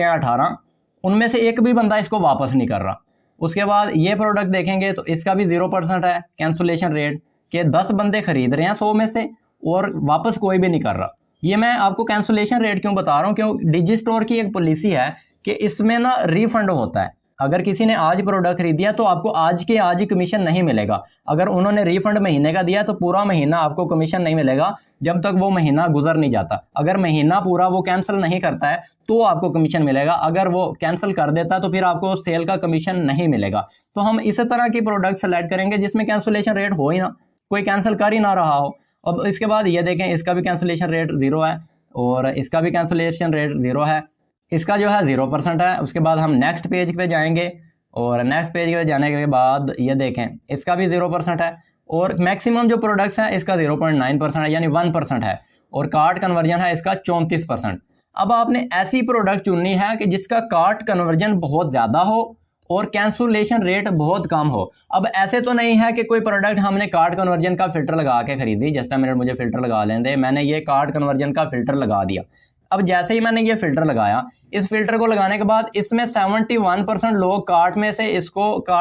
18, उनमें से एक भी बंदा इसको वापस नहीं कर रहा। उसके बाद ये प्रोडक्ट देखेंगे तो इसका भी 0% है कैंसुलेशन रेट, के 10 बंदे ख़रीद रहे हैं 100 में से, और वापस कोई भी नहीं कर रहा। ये मैं आपको कैंसुलेशन रेट क्यों बता रहा हूँ, क्यों डिजी स्टोर की एक पॉलिसी है कि इसमें ना रिफ़ंड होता है। अगर किसी ने आज प्रोडक्ट खरीदिया तो आपको आज के आज ही कमीशन नहीं मिलेगा। अगर उन्होंने रिफ़ंड महीने का दिया तो पूरा महीना आपको कमीशन नहीं मिलेगा जब तक वो महीना गुजर नहीं जाता। अगर महीना पूरा वो कैंसिल नहीं करता है तो आपको कमीशन मिलेगा। अगर वो कैंसिल कर देता है तो फिर आपको सेल का कमीशन नहीं मिलेगा। तो हम इस तरह की प्रोडक्ट सेलेक्ट करेंगे जिसमें कैंसिलेशन रेट हो ही ना, कोई कैंसिल कर ही ना रहा हो। अब इसके बाद ये देखें, इसका भी कैंसिलेशन रेट 0 है, और इसका भी कैंसिलेशन रेट 0 है। इसका जो है 0% है। उसके बाद हम नेक्स्ट पेज पे जाएंगे, और नेक्स्ट पेज पे जाने के बाद ये देखें इसका भी 0% है। और मैक्सिमम जो प्रोडक्ट्स हैं इसका 0.9% है, यानी 1% है। और कार्ट कन्वर्जन है इसका 34%। अब आपने ऐसी प्रोडक्ट चुननी है कि जिसका कार्ट कन्वर्जन बहुत ज़्यादा हो और कैंसुलेशन रेट बहुत कम हो। अब ऐसे तो नहीं है कि कोई प्रोडक्ट हमने कार्ट कन्वर्जन का फ़िल्टर लगा के ख़रीदी। जस्ट अ मिनट, मुझे फ़िल्टर लगा लें दे। मैंने ये कार्ट कन्वर्जन का फ़िल्टर लगा दिया। अब जैसे ही मैंने ये फ़िल्टर लगाया, इस फ़िल्टर को लगाने के बाद इसमें 71% लोग कार्ट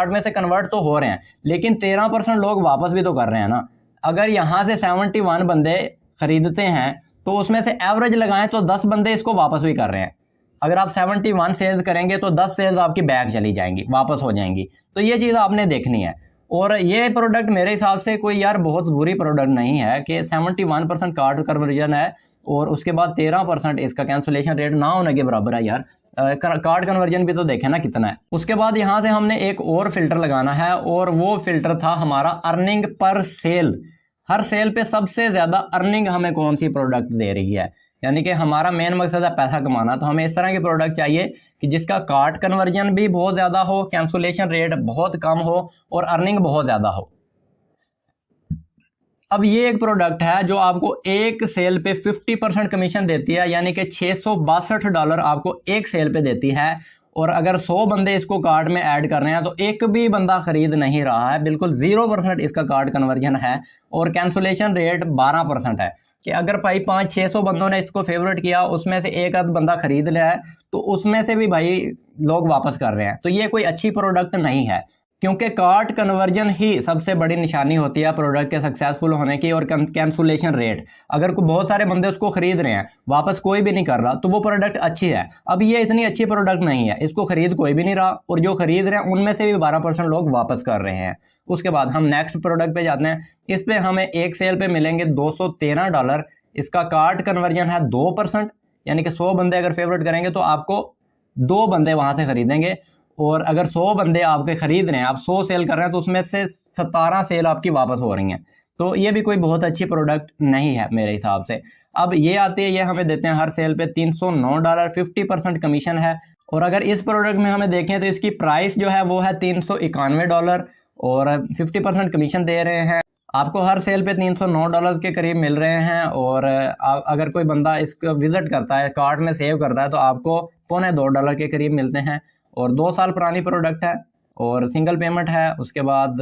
में से कन्वर्ट तो हो रहे हैं, लेकिन 13% लोग वापस भी तो कर रहे हैं ना। अगर यहाँ से 71 बंदे ख़रीदते हैं तो उसमें से एवरेज लगाएं तो 10 बंदे इसको वापस भी कर रहे हैं। अगर आप 71 सेल्स करेंगे तो 10 सेल्स आपकी बैक चली जाएंगी, वापस हो जाएंगी। तो ये चीज़ आपने देखनी है। और ये प्रोडक्ट मेरे हिसाब से कोई यार बहुत बुरी प्रोडक्ट नहीं है कि 71% कार्ट कन्वर्जन है और उसके बाद 13% इसका कैंसुलेशन रेट ना होने के बराबर है यार। कार्ट कन्वर्जन भी तो देखें ना कितना है। उसके बाद यहाँ से हमने एक और फ़िल्टर लगाना है, और वो फ़िल्टर था हमारा अर्निंग पर सेल। हर सेल पे सबसे ज़्यादा अर्निंग हमें कौन सी प्रोडक्ट दे रही है। यानी कि हमारा मेन मकसद है पैसा कमाना, तो हमें इस तरह के प्रोडक्ट चाहिए कि जिसका कार्ट कन्वर्जन भी बहुत ज़्यादा हो, कैंसुलेशन रेट बहुत कम हो और अर्निंग बहुत ज़्यादा हो। अब ये एक प्रोडक्ट है जो आपको एक सेल पे 50% कमीशन देती है, यानी कि $662 आपको एक सेल पे देती है। और अगर 100 बंदे इसको कार्ट में ऐड कर रहे हैं तो एक भी बंदा ख़रीद नहीं रहा है, बिल्कुल 0% इसका कार्ट कन्वर्जन है। और कैंसुलेशन रेट 12% है कि अगर भाई 500-600 बंदों ने इसको फेवरेट किया, उसमें से एक आध बंदा ख़रीद लिया है तो उसमें से भी भाई लोग वापस कर रहे हैं। तो ये कोई अच्छी प्रोडक्ट नहीं है, क्योंकि कार्ट कन्वर्जन ही सबसे बड़ी निशानी होती है प्रोडक्ट के सक्सेसफुल होने की। और कैंसुलेशन रेट, अगर बहुत सारे बंदे उसको ख़रीद रहे हैं, वापस कोई भी नहीं कर रहा, तो वो प्रोडक्ट अच्छी है। अब ये इतनी अच्छी प्रोडक्ट नहीं है, इसको ख़रीद कोई भी नहीं रहा, और जो ख़रीद रहे हैं उनमें से भी 12% लोग वापस कर रहे हैं। उसके बाद हम नेक्स्ट प्रोडक्ट पे जाते हैं। इस पर हमें एक सेल पे मिलेंगे $213। इसका कार्ट कन्वर्जन है 2%, यानी कि 100 बंदे अगर फेवरेट करेंगे तो आपको 2 बंदे वहाँ से ख़रीदेंगे। और अगर 100 बंदे आपके ख़रीद रहे हैं, आप 100 सेल कर रहे हैं, तो उसमें से 17 सेल आपकी वापस हो रही हैं। तो ये भी कोई बहुत अच्छी प्रोडक्ट नहीं है मेरे हिसाब से। अब ये आती है, ये हमें देते हैं हर सेल पे $309, 50% कमीशन है। और अगर इस प्रोडक्ट में हमें देखें तो इसकी प्राइस जो है वो है $391 और 50% कमीशन दे रहे हैं। आपको हर सेल पे $309 के करीब मिल रहे हैं। और अगर कोई बंदा इसको विज़िट करता है, कार्ट में सेव करता है, तो आपको $2.25 के करीब मिलते हैं। और 2 साल पुरानी प्रोडक्ट है और सिंगल पेमेंट है। उसके बाद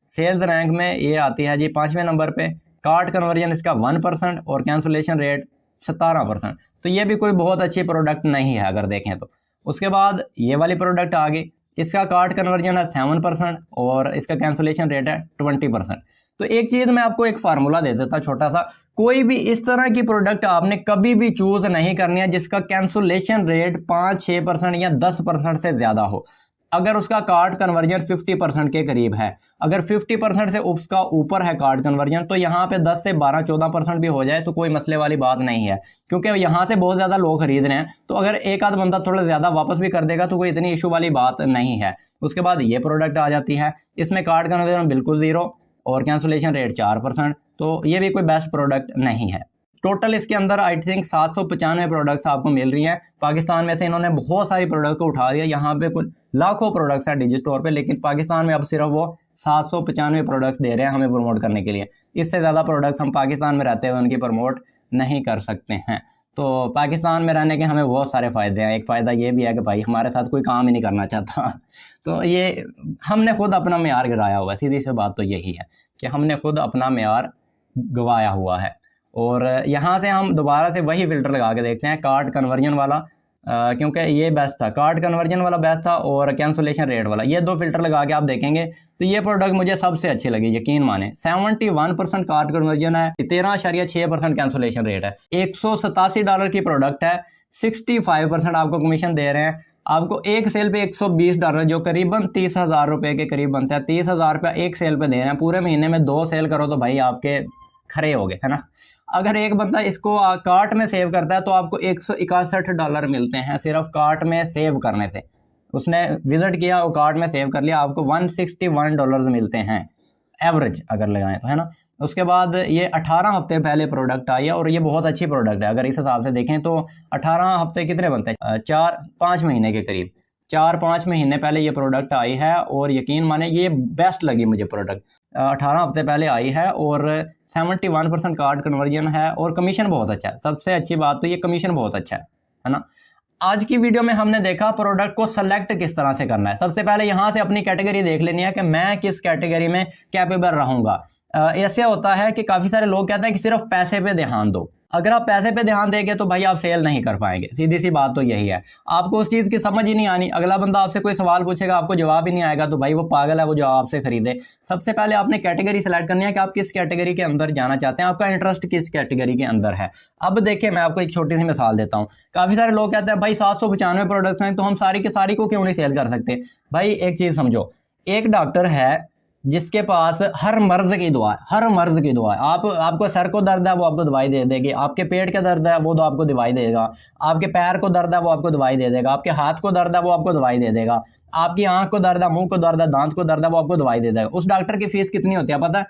सेल्स रैंक में ये आती है जी 5वें नंबर पे। कार्ट कन्वर्जन इसका 1% और कैंसुलेशन रेट 17%। तो ये भी कोई बहुत अच्छी प्रोडक्ट नहीं है अगर देखें तो। उसके बाद ये वाली प्रोडक्ट आ गई, इसका कार्ट कन्वर्जन है 7% और इसका कैंसुलेशन रेट है 20%। तो एक चीज़ मैं आपको एक फार्मूला दे देता छोटा सा, कोई भी इस तरह की प्रोडक्ट आपने कभी भी चूज़ नहीं करनी है जिसका कैंसुलेशन रेट 5-6% या 10% से ज़्यादा हो। अगर उसका कार्ट कन्वर्जन 50% के करीब है, अगर 50% से उसका ऊपर है कार्ट कन्वर्जन, तो यहाँ पे 10 से 12-14% भी हो जाए तो कोई मसले वाली बात नहीं है, क्योंकि यहाँ से बहुत ज़्यादा लोग खरीद रहे हैं। तो अगर एक आध बंदा थोड़ा ज़्यादा वापस भी कर देगा तो कोई इतनी इशू वाली बात नहीं है। उसके बाद ये प्रोडक्ट आ जाती है, इसमें कार्ट कन्वर्जन बिल्कुल ज़ीरो और कैंसुलेशन रेट 4%। तो ये भी कोई बेस्ट प्रोडक्ट नहीं है। टोटल इसके अंदर आई थिंक 795 प्रोडक्ट्स आपको मिल रही हैं। पाकिस्तान में से इन्होंने बहुत सारी प्रोडक्ट को उठा दिया, यहाँ पे कुछ लाखों प्रोडक्ट्स हैं डिजी स्टोर पे, लेकिन पाकिस्तान में अब सिर्फ वो 795 प्रोडक्ट्स दे रहे हैं हमें प्रमोट करने के लिए। इससे ज़्यादा प्रोडक्ट्स हम पाकिस्तान में रहते हुए उनकी प्रमोट नहीं कर सकते हैं। तो पाकिस्तान में रहने के हमें बहुत सारे फ़ायदे हैं। एक फ़ायदा ये भी है कि भाई हमारे साथ कोई काम ही नहीं करना चाहता। तो ये हमने खुद अपना मेयार गिराया हुआ है, सीधी सी बात तो यही है कि हमने खुद अपना मेयार गवाया हुआ है। और यहाँ से हम दोबारा से वही फ़िल्टर लगा के देखते हैं, कार्ट कन्वर्जन वाला, क्योंकि ये बेस्ट था, कार्ट कन्वर्जन वाला बेस्ट था और कैंसुलेशन रेट वाला। ये 2 फ़िल्टर लगा के आप देखेंगे तो ये प्रोडक्ट मुझे सबसे अच्छी लगी, यकीन माने। 71% कार्ट कन्वर्जन है, 13.6% कैंसुलेशन रेट है, $187 की प्रोडक्ट है, 65% आपको कमीशन दे रहे हैं। आपको एक सेल पे $120 जो करीबन 30,000 रुपये के करीब बनता है, 30,000 रुपया एक सेल पे दे रहे हैं। पूरे महीने में 2 सेल करो तो भाई आपके खरे हो गए, है ना। अगर एक बंदा इसको कार्ट में सेव करता है तो आपको $161 मिलते हैं सिर्फ कार्ट में सेव करने से। उसने विज़िट किया और कार्ट में सेव कर लिया, आपको $161 मिलते हैं एवरेज अगर लगाएं तो, है ना। उसके बाद ये 18 हफ्ते पहले प्रोडक्ट आई है और ये बहुत अच्छी प्रोडक्ट है। अगर इस हिसाब से देखें तो 18 हफ्ते कितने बनते हैं, 4-5 महीने के करीब, 4-5 महीने पहले ये प्रोडक्ट आई है। और यकीन माने ये बेस्ट लगी मुझे प्रोडक्ट, 18 हफ्ते पहले आई है और 71% कार्ड कन्वर्जन है और कमीशन बहुत अच्छा है। सबसे अच्छी बात तो ये कमीशन बहुत अच्छा है ना। आज की वीडियो में हमने देखा प्रोडक्ट को सेलेक्ट किस तरह से करना है। सबसे पहले यहाँ से अपनी कैटेगरी देख लेनी है कि मैं किस कैटेगरी में कैपेबल रहूँगा। ऐसे होता है कि काफ़ी सारे लोग कहते हैं कि सिर्फ पैसे पे ध्यान दो। अगर आप पैसे पे ध्यान देंगे तो भाई आप सेल नहीं कर पाएंगे, सीधी सी बात तो यही है। आपको उस चीज़ की समझ ही नहीं आनी, अगला बंदा आपसे कोई सवाल पूछेगा आपको जवाब ही नहीं आएगा तो भाई वो पागल है, वो जवाब आपसे खरीदे। सबसे पहले आपने कैटेगरी सेलेक्ट करनी है कि आप किस कैटेगरी के अंदर जाना चाहते हैं, आपका इंटरेस्ट किस कैटेगरी के अंदर है। अब देखिए मैं आपको एक छोटी सी मिसाल देता हूँ। काफ़ी सारे लोग कहते हैं भाई 795 प्रोडक्ट्स हैं तो हम सारी की सारी को क्यों नहीं सेल कर सकते। भाई एक चीज़ समझो, एक डॉक्टर है जिसके पास हर मर्ज की दवा है, हर मर्ज की दवा है। आपको सर को दर्द है वो आपको दवाई दे देगी, आपके पेट का दर्द है वो तो आपको दवाई देगा, आपके पैर को दर्द है वो आपको दवाई दे देगा, आपके हाथ को दर्द है वो आपको दवाई दे देगा, आपकी आंख को दर्द है, मुंह को दर्द है, दांत को दर्द है, वो आपको दवाई दे देगा। उस डॉक्टर की फीस कितनी होती है पता है?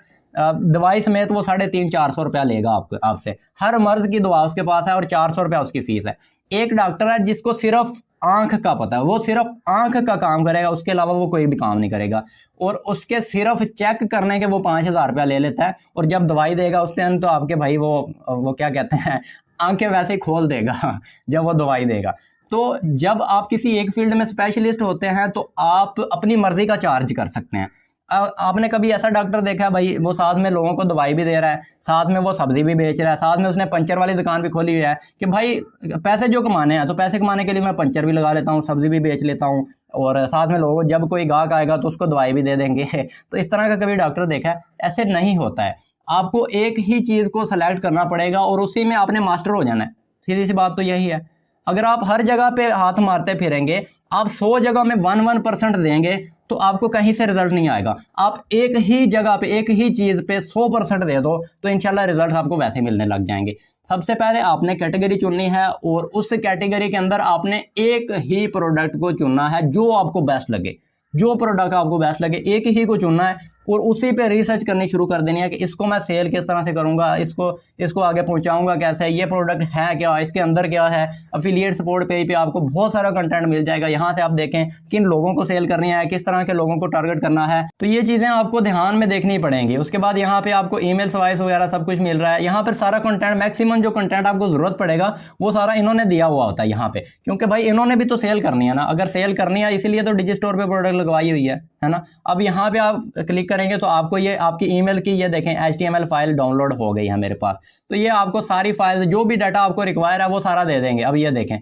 दवाई समेत वो 350-400 रुपया लेगा आपसे। हर मर्ज की दवा उसके पास है और 400 रुपया उसकी फीस है। एक डॉक्टर है जिसको सिर्फ आंख का पता है, वो सिर्फ आंख का काम करेगा, उसके अलावा वो कोई भी काम नहीं करेगा, और उसके सिर्फ चेक करने के वो 5000 रुपया ले लेता है, और जब दवाई देगा उस टाइम तो आपके भाई वो क्या कहते हैं, आंखें वैसे ही खोल देगा जब वो दवाई देगा। तो जब आप किसी एक फील्ड में स्पेशलिस्ट होते हैं तो आप अपनी मर्जी का चार्ज कर सकते हैं। आपने कभी ऐसा डॉक्टर देखा है भाई वो साथ में लोगों को दवाई भी दे रहा है, साथ में वो सब्जी भी बेच रहा है, साथ में उसने पंचर वाली दुकान भी खोली हुई है कि भाई पैसे जो कमाने हैं तो पैसे कमाने के लिए मैं पंचर भी लगा लेता हूँ, सब्जी भी बेच लेता हूँ, और साथ में लोगों जब कोई गाहक आएगा तो उसको दवाई भी दे देंगे तो इस तरह का कभी डॉक्टर देखा है? ऐसे नहीं होता है। आपको एक ही चीज़ को सेलेक्ट करना पड़ेगा और उसी में आपने मास्टर हो जाना है। सीधी सी बात तो यही है। अगर आप हर जगह पे हाथ मारते फिरेंगे, आप 100 जगह में 1% देंगे तो आपको कहीं से रिजल्ट नहीं आएगा। आप एक ही जगह पे एक ही चीज़ पे 100% दे दो तो इंशाल्लाह रिजल्ट आपको वैसे मिलने लग जाएंगे। सबसे पहले आपने कैटेगरी चुननी है और उस कैटेगरी के अंदर आपने एक ही प्रोडक्ट को चुनना है जो आपको बेस्ट लगे। जो प्रोडक्ट आपको बेस्ट लगे एक ही को चुनना है और उसी पे रिसर्च करनी शुरू कर देनी है कि इसको मैं सेल किस तरह से करूंगा, इसको आगे पहुंचाऊंगा कैसे, ये प्रोडक्ट है क्या, इसके अंदर क्या है। एफिलिएट सपोर्ट पेज पे आपको बहुत सारा कंटेंट मिल जाएगा, यहाँ से आप देखें किन लोगों को सेल करनी है, किस तरह के लोगों को टारगेट करना है। तो ये चीज़ें आपको ध्यान में देखनी पड़ेंगी। उसके बाद यहाँ पे आपको ईमेल सर्विस वगैरह सब कुछ मिल रहा है। यहाँ पर सारा कंटेंट, मैक्सिमम जो कंटेंट आपको जरूरत पड़ेगा वो सारा इन्होंने दिया हुआ होता है यहाँ पे, क्योंकि भाई इन्होंने भी तो सेल करनी है ना। अगर सेल करनी है इसीलिए तो डिजिस्टोर पे प्रोडक्ट लगवाई हुई है ना। अब यहाँ पे आप क्लिक करेंगे तो आपको ये आपकी ईमेल की ये देखें HTML फाइल डाउनलोड हो गई है मेरे पास। तो ये आपको सारी फाइल जो भी डाटा आपको रिक्वायर है वो सारा दे देंगे। अब ये देखें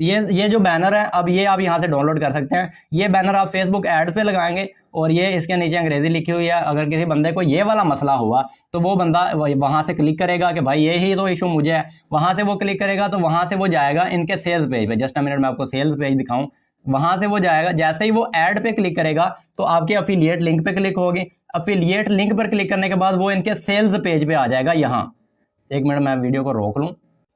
ये जो बैनर है, अब ये आप यहाँ से डाउनलोड कर सकते हैं। ये बैनर आप फेसबुक एड पे लगाएंगे और ये इसके नीचे अंग्रेजी लिखी हुई है। अगर किसी बंदे को ये वाला मसला हुआ तो वो बंदा वहाँ से क्लिक करेगा कि भाई यही तो इशू मुझे है, वहाँ से वो क्लिक करेगा तो वहाँ से वो जाएगा इनके सेल्स पेज पे। जस्ट अ मिनट मैं आपको सेल्स पेज दिखाऊं। वहाँ से वो जाएगा, जैसे ही वो ऐड पे क्लिक करेगा तो आपके अफिलिएट लिंक पे क्लिक होगी। अफिलिएट लिंक पर क्लिक करने के बाद वो इनके सेल्स पेज पे आ जाएगा। यहाँ एक मिनट मैं वीडियो को रोक लूँ।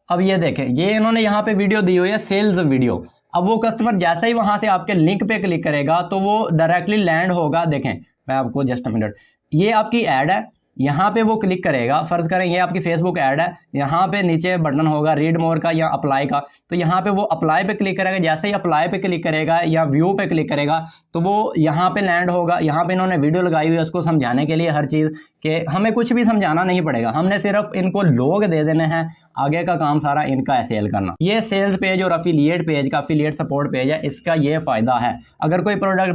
अब ये देखें, ये इन्होंने यहाँ पे वीडियो दी हुई है सेल्स वीडियो। अब वो कस्टमर जैसे ही वहाँ से आपके लिंक पे क्लिक करेगा तो वो डायरेक्टली लैंड होगा। देखें मैं आपको जस्ट अ मिनट, ये आपकी ऐड है, यहाँ पे वो क्लिक करेगा। फर्ज करें ये आपकी फेसबुक ऐड है, यहाँ पे नीचे बटन होगा रीड मोर का या अप्लाई का, तो यहाँ पे वो अप्लाई पे क्लिक करेगा। जैसे ही अप्लाई पे क्लिक करेगा या व्यू पे क्लिक करेगा तो वो यहाँ पे लैंड होगा। यहाँ पे इन्होंने वीडियो लगाई हुई है उसको समझाने के लिए हर चीज़, कि हमें कुछ भी समझाना नहीं पड़ेगा, हमने सिर्फ इनको लोग दे देने हैं, आगे का काम सारा इनका है सेल करना। ये सेल्स पेज और अफिलिएट पेज का अफिलिएट सपोर्ट पेज है, इसका ये फ़ायदा है। अगर कोई प्रोडक्ट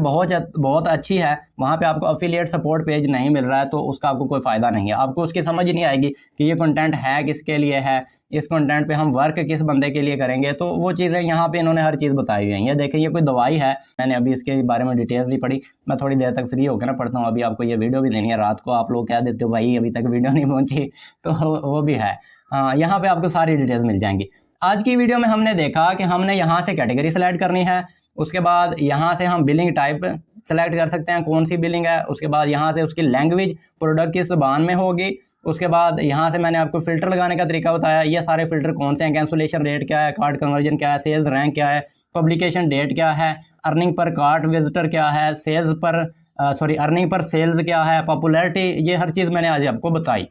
बहुत अच्छी है, वहाँ पर आपको अफिलिएट सपोर्ट पेज नहीं मिल रहा है तो उसका आपको कोई फ़ायदा नहीं है। आपको उसकी समझ ही नहीं आएगी कि ये कंटेंट है किसके लिए है, इस कंटेंट पे हम वर्क किस बंदे के लिए करेंगे। तो वो चीज़ें यहाँ पे इन्होंने हर चीज़ बताई हुई है। ये देखें, ये कोई दवाई है, मैंने अभी इसके बारे में डिटेल्स नहीं पढ़ी, मैं थोड़ी देर तक फ्री होकर ना पढ़ता हूँ। अभी आपको ये वीडियो भी देनी है, रात को आप लोग कह देते हो भाई अभी तक वीडियो नहीं पहुँची, तो वो भी है। हाँ, यहाँ पर आपको सारी डिटेल्स मिल जाएंगी। आज की वीडियो में हमने देखा कि हमने यहाँ से कैटेगरी सेलेक्ट करनी है, उसके बाद यहाँ से हम बिलिंग टाइप सेलेक्ट कर सकते हैं कौन सी बिलिंग है, उसके बाद यहाँ से उसकी लैंग्वेज प्रोडक्ट किस ज़बान में होगी, उसके बाद यहाँ से मैंने आपको फ़िल्टर लगाने का तरीका बताया। ये सारे फ़िल्टर कौन से हैं, कैंसुलेशन रेट क्या है, कार्ड कन्वर्जन क्या है, सेल्स रैंक क्या है, पब्लिकेशन डेट क्या है, अर्निंग पर कार्ट विजिटर क्या है, सेल्स पर अर्निंग पर सेल्स क्या है, पॉपुलैरिटी, ये हर चीज़ मैंने आज आपको बताई।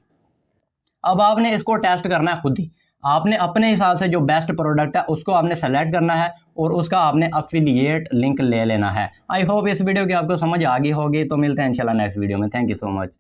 अब आपने इसको टेस्ट करना है खुद ही। आपने अपने हिसाब से जो बेस्ट प्रोडक्ट है उसको आपने सेलेक्ट करना है और उसका आपने अफिलिएट लिंक ले लेना है। आई होप इस वीडियो की आपको समझ आ गई होगी। तो मिलते हैं इंशाल्लाह नेक्स्ट वीडियो में। Thank you so much.